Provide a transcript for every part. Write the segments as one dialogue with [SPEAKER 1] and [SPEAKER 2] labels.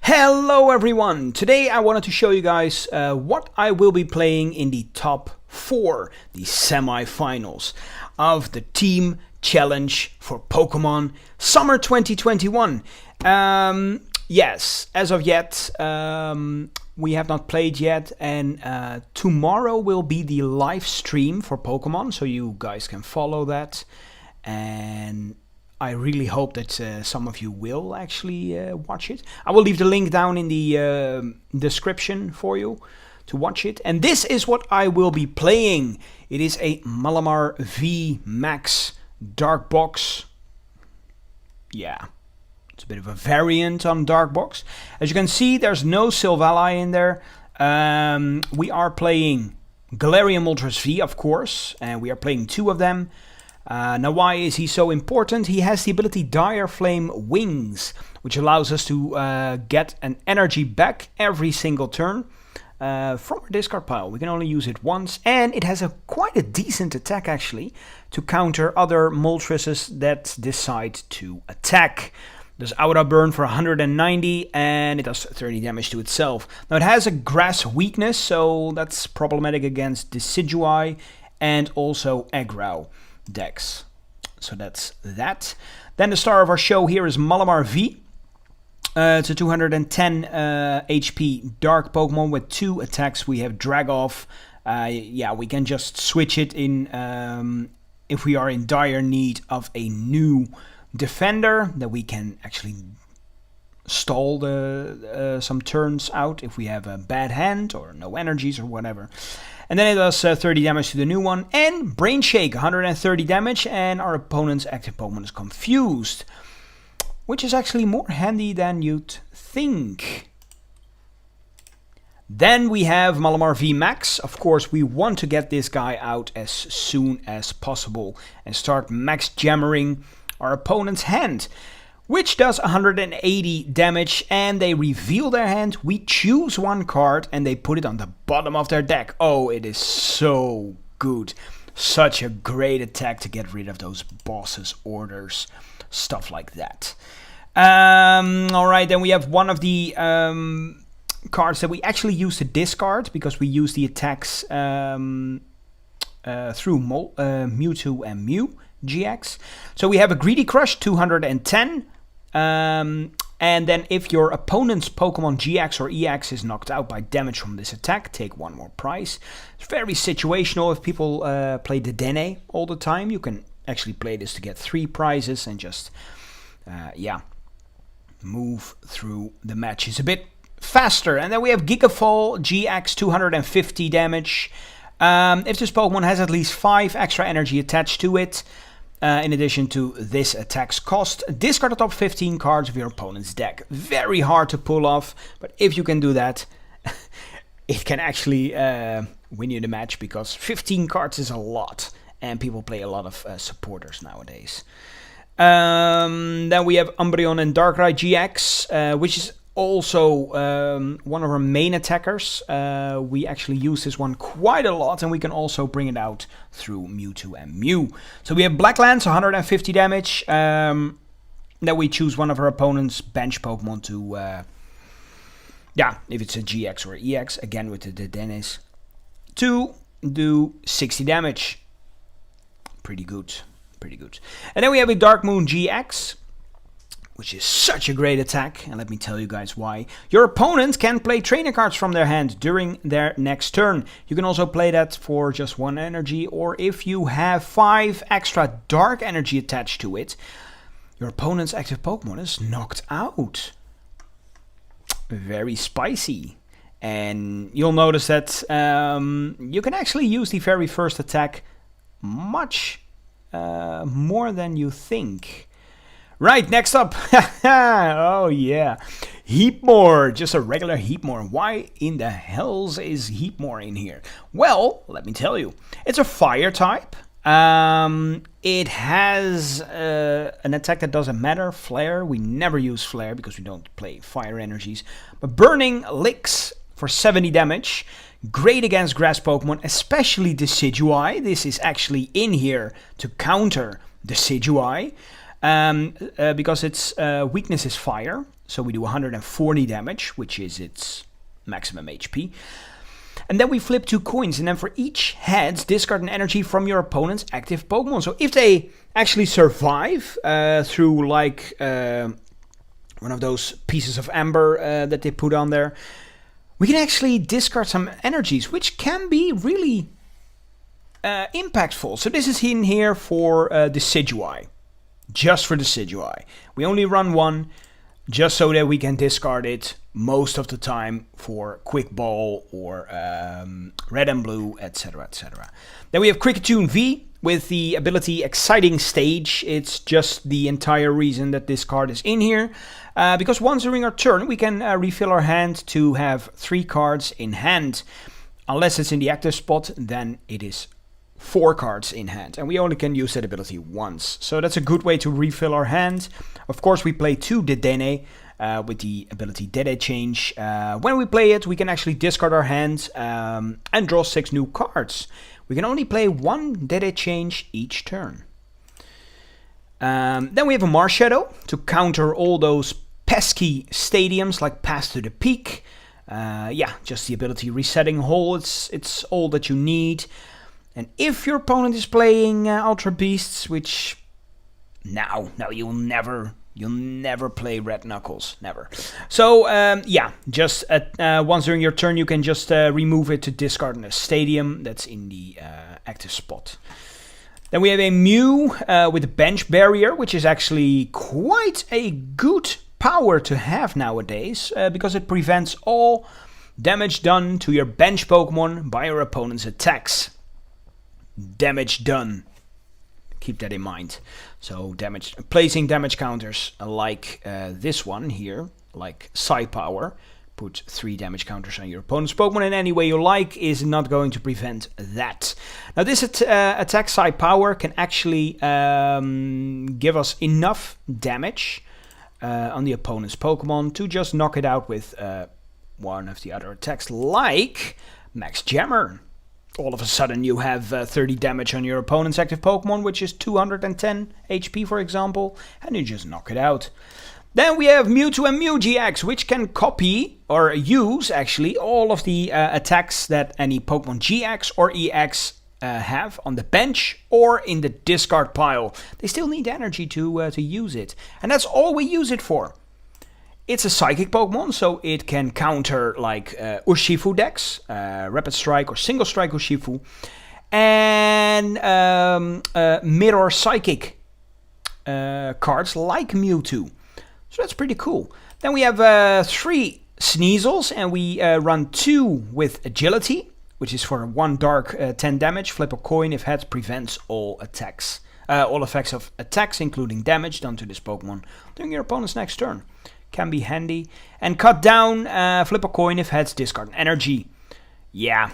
[SPEAKER 1] Hello everyone! Today I wanted to show you guys what I will be playing in the top 4, the semifinals of the Team Challenge for Pokemon Summer 2021. Yes, as of yet, we have not played yet, and tomorrow will be the live stream for Pokemon, so you guys can follow that. And I really hope that some of you will actually watch it. I will leave the link down in the description for you to watch it. And this is what I will be playing. It is a Malamar V Max Dark Box. Yeah, it's a bit of a variant on Dark Box. As you can see, there's no Silvally in there. We are playing Galarian Moltres V, of course, and we are playing 2 of them. Now, why is he so important? He has the ability Dire Flame Wings, which allows us to get an energy back every single turn from our discard pile. We can only use it once, and it has quite a decent attack actually to counter other Moltreses that decide to attack. There's Aura Burn for 190, and it does 30 damage to itself. Now, it has a grass weakness, so that's problematic against Decidueye and also aggro decks. So that's that. Then the star of our show here is Malamar V. It's a 210 HP dark Pokemon with 2 attacks. We have Drag Off. Yeah, we can just switch it in if we are in dire need of a new defender that we can actually stall some turns out if we have a bad hand or no energies or whatever. And then it does 30 damage to the new one. And Brain Shake, 130 damage. And our opponent's active Pokemon is confused, which is actually more handy than you'd think. Then we have Malamar V Max. Of course, we want to get this guy out as soon as possible and start max jammering our opponent's hand, which does 180 damage, and they reveal their hand. We choose one card and they put it on the bottom of their deck. Oh, it is so good. Such a great attack to get rid of those bosses' orders, stuff like that. Alright, then we have one of the cards that we actually use to discard because we use the attacks through Mewtwo and Mew GX. So we have a Greedy Crush, 210. And then if your opponent's Pokemon GX or EX is knocked out by damage from this attack, take 1 more prize. It's very situational. If people play the Dene all the time, you can actually play this to get 3 prizes and just, yeah, move through the matches a bit faster. And then we have Gigafall GX, 250 damage. If this Pokemon has at least 5 extra energy attached to it, in addition to this attack's cost, discard the top 15 cards of your opponent's deck. Very hard to pull off, but if you can do that, it can actually win you the match, because 15 cards is a lot, and people play a lot of supporters nowadays. Then we have Umbreon and Darkrai GX, which is also one of our main attackers. We actually use this one quite a lot, and we can also bring it out through Mewtwo and Mew. So we have Blacklands, 150 damage. Then we choose one of our opponent's bench Pokemon to, yeah, if it's a GX or EX, again with the Dennis, to do 60 damage. Pretty good, pretty good. And then we have a Dark Moon GX, which is such a great attack, and let me tell you guys why. Your opponent can play trainer cards from their hand during their next turn. You can also play that for just 1 energy, or if you have 5 extra dark energy attached to it, your opponent's active Pokemon is knocked out. Very spicy. And you'll notice that you can actually use the very first attack much more than you think. Right, next up, oh yeah, Heapmore, just a regular Heapmore. Why in the hells is Heapmore in here? Well, let me tell you, it's a fire type. It has an attack that doesn't matter, Flare. We never use Flare because we don't play fire energies. But Burning Licks for 70 damage, great against grass Pokemon, especially Decidueye. This is actually in here to counter Decidueye. Because its weakness is fire. So we do 140 damage, which is its maximum HP. And then we flip 2 coins, and then for each heads, discard an energy from your opponent's active Pokemon. So if they actually survive through like one of those pieces of amber that they put on there, we can actually discard some energies, which can be really impactful. So this is in here for the Decidueye, just for the Decidueye. We only run 1, just so that we can discard it most of the time for Quick Ball or Red and Blue, etc, etc. Then we have Cricketune V with the ability Exciting Stage. It's just the entire reason that this card is in here. Because once during our turn, we can refill our hand to have 3 cards in hand. Unless it's in the active spot, then it is 4 cards in hand. And we only can use that ability once. So that's a good way to refill our hand. Of course, we play 2 Dedenne with the ability Dede Change. When we play it, we can actually discard our hand and draw 6 new cards. We can only play 1 Dede Change each turn. Then we have a Marshadow to counter all those pesky stadiums like Pass to the Peak. Yeah, just the ability Resetting Hole. It's all that you need. And if your opponent is playing Ultra Beasts, which no, you'll never play Red Knuckles, never. So yeah, just once during your turn, you can just remove it to discard in a stadium that's in the active spot. Then we have a Mew with a Bench Barrier, which is actually quite a good power to have nowadays, because it prevents all damage done to your bench Pokemon by your opponent's attacks. Damage done. Keep that in mind. So placing damage counters like this one here, like Psi Power, put 3 damage counters on your opponent's Pokemon in any way you like, is not going to prevent that. Now this attack Psi Power can actually give us enough damage on the opponent's Pokemon to just knock it out with one of the other attacks, like Max Jammer. All of a sudden you have 30 damage on your opponent's active Pokemon, which is 210 HP, for example, and you just knock it out. Then we have Mewtwo and Mew GX, which can copy, or use actually, all of the attacks that any Pokemon GX or EX have on the bench or in the discard pile. They still need energy to use it, and that's all we use it for. It's a Psychic Pokemon, so it can counter like Urshifu decks, Rapid Strike or Single Strike Urshifu, and Mirror Psychic cards like Mewtwo. So that's pretty cool. Then we have 3 Sneasels, and we run 2 with Agility, which is for 1 dark 10 damage. Flip a coin if heads, prevents all attacks. All effects of attacks, including damage done to this Pokemon during your opponent's next turn. Can be handy. And Cut Down, flip a coin if heads, discard an energy. Yeah,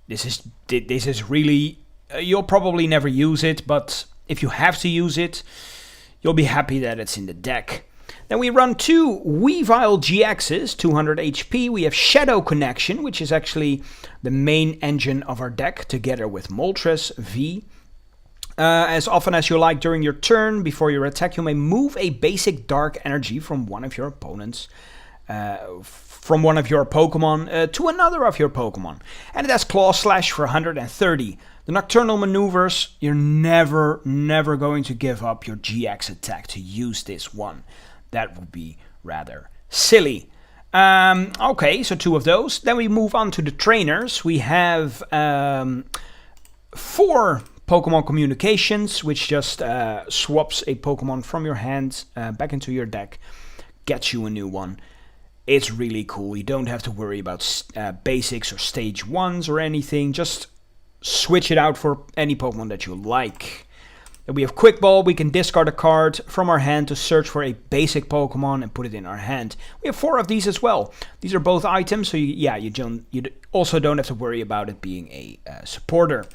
[SPEAKER 1] this is really, you'll probably never use it, but if you have to use it, you'll be happy that it's in the deck. Then we run 2 Weavile GXs, 200 HP. We have Shadow Connection, which is actually the main engine of our deck, together with Moltres V. As often as you like during your turn, before your attack, you may move a basic dark energy from one of your opponents, from one of your Pokemon to another of your Pokemon. And it has Claw Slash for 130. The Nocturnal Maneuvers, you're never going to give up your GX attack to use this one. That would be rather silly. Okay, so 2 of those. Then we move on to the trainers. We have 4 Pokemon Communications, which just swaps a Pokemon from your hand back into your deck, gets you a new one. It's really cool. You don't have to worry about basics or stage 1s or anything. Just switch it out for any Pokemon that you like. Then we have Quick Ball. We can discard a card from our hand to search for a basic Pokemon and put it in our hand. We have 4 of these as well. These are both items, so you also don't have to worry about it being a supporter.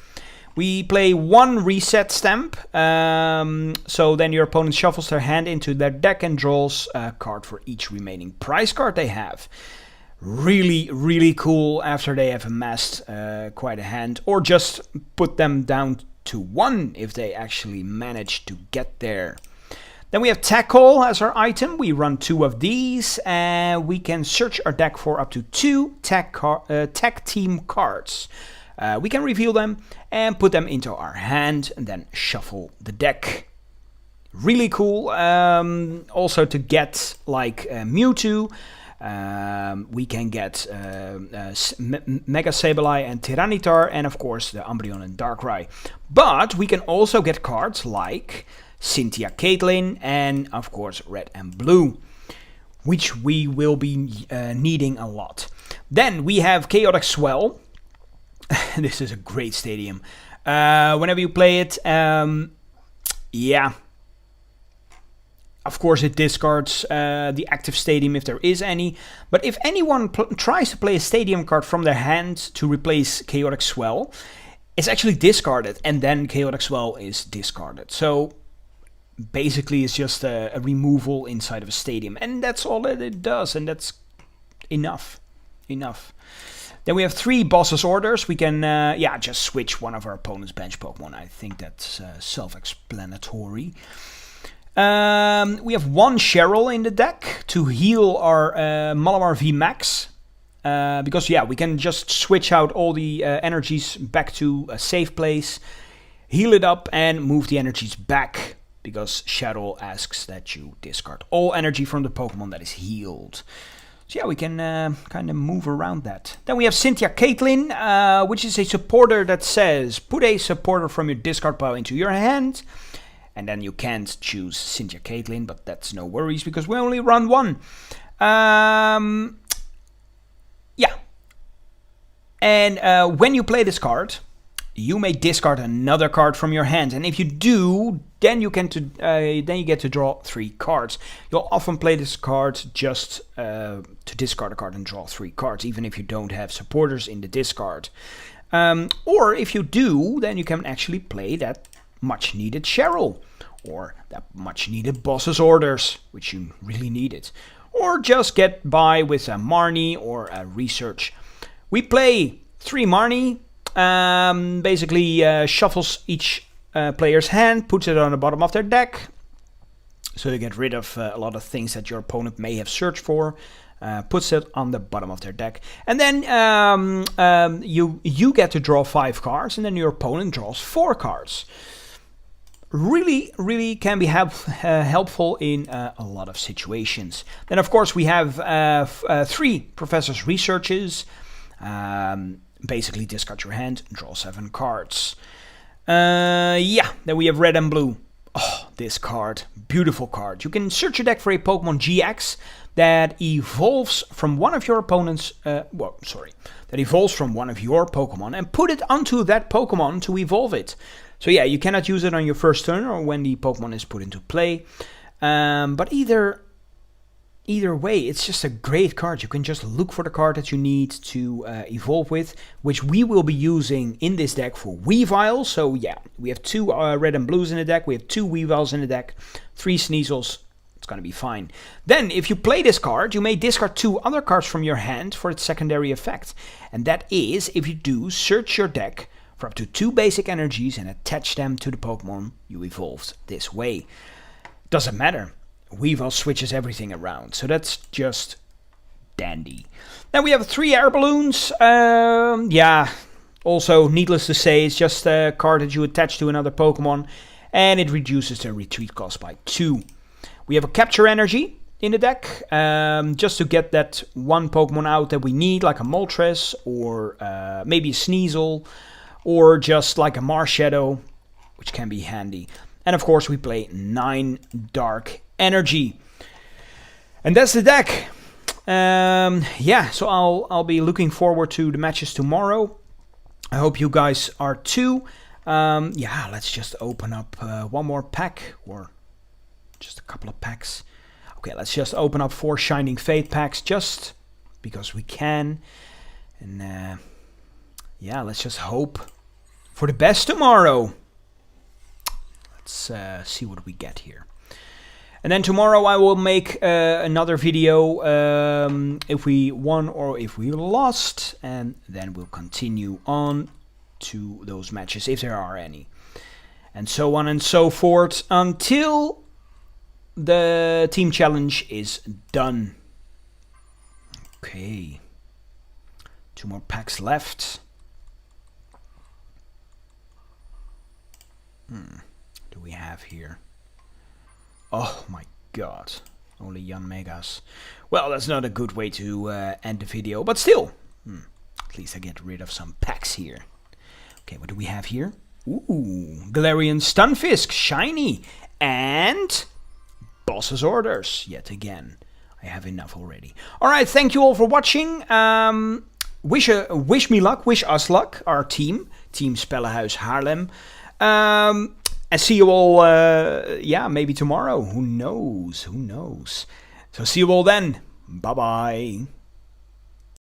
[SPEAKER 1] We play 1 Reset Stamp, so then your opponent shuffles their hand into their deck and draws a card for each remaining prize card they have. Really cool after they have amassed quite a hand, or just put them down to 1 if they actually manage to get there. Then we have Tackle as our item. We run 2 of these, and we can search our deck for up to 2 tag team cards. We can reveal them and put them into our hand and then shuffle the deck. Really cool. Also to get like Mewtwo, we can get Mega Sableye and Tyranitar, and of course the Umbreon and Darkrai. But we can also get cards like Cynthia Caitlyn and of course Red and Blue, which we will be needing a lot. Then we have Chaotic Swell. This is a great stadium. Whenever you play it, yeah. Of course, it discards the active stadium if there is any. But if anyone tries to play a stadium card from their hand to replace Chaotic Swell, it's actually discarded, and then Chaotic Swell is discarded. So basically, it's just a removal inside of a stadium, and that's all that it does, and that's enough. Then we have 3 Boss's Orders. We can, just switch one of our opponent's bench Pokemon. I think that's self-explanatory. We have 1 Cheryl in the deck to heal our Malamar V Max. Because, we can just switch out all the energies back to a safe place, heal it up, and move the energies back. Because Cheryl asks that you discard all energy from the Pokemon that is healed. So we can kind of move around that. Then we have Cynthia Caitlyn, which is a supporter that says, put a supporter from your discard pile into your hand. And then you can't choose Cynthia Caitlyn, but that's no worries because we only run 1. And when you play this card, you may discard another card from your hand, and if you do, then you get to draw 3 cards. You'll often play this card just to discard a card and draw 3 cards, even if you don't have supporters in the discard. Or if you do, then you can actually play that much needed Cheryl, or that much needed Boss's Orders, which you really needed, or just get by with a Marnie or a Research. We play 3 Marnie. Basically shuffles each player's hand, puts it on the bottom of their deck, so you get rid of a lot of things that your opponent may have searched for, puts it on the bottom of their deck, and then you get to draw 5 cards, and then your opponent draws 4 cards. Really can be helpful in a lot of situations. Then of course we have 3 Professor's Researches. Basically discard your hand, draw 7 cards. Then we have Red and Blue. Oh, this card, beautiful card. You can search your deck for a Pokemon GX that evolves from one of your opponent's, that evolves from one of your Pokemon and put it onto that Pokemon to evolve it. So you cannot use it on your first turn or when the Pokemon is put into play. But either way, it's just a great card. You can just look for the card that you need to evolve with, which we will be using in this deck for Weavile. So we have 2 Red and Blues in the deck. We have 2 Weaviles in the deck, 3 Sneasels. It's going to be fine. Then, if you play this card, you may discard 2 other cards from your hand for its secondary effect. And that is, if you do, search your deck for up to 2 basic energies and attach them to the Pokemon you evolved this way. Doesn't matter. Weavile switches everything around, so that's just dandy. Then we have 3 Air Balloons. Also, needless to say, it's just a card that you attach to another Pokemon, and it reduces the retreat cost by 2. We have a Capture Energy in the deck, just to get that one Pokemon out that we need, like a Moltres, or maybe a Sneasel, or just like a Marshadow, which can be handy. And of course, we play 9 Dark Energy. And that's the deck. So I'll be looking forward to the matches tomorrow. I hope you guys are too. Let's just open up one more pack, or just a couple of packs. Okay, let's just open up 4 Shining Fate packs, just because we can. And let's just hope for the best tomorrow. Let's see what we get here. And then tomorrow I will make another video if we won or if we lost. And then we'll continue on to those matches, if there are any. And so on and so forth until the team challenge is done. Okay. 2 more packs left. Do we have here? Oh my god. Only Jan Megas. Well, that's not a good way to end the video, but still. At least I get rid of some packs here. Okay, what do we have here? Ooh, Galarian Stunfisk, shiny. And Boss's Orders, yet again. I have enough already. Alright, thank you all for watching. Wish me luck, wish us luck, our team. Team Spellenhuis Haarlem. And see you all, yeah, maybe tomorrow. Who knows? Who knows? So see you all then. Bye-bye.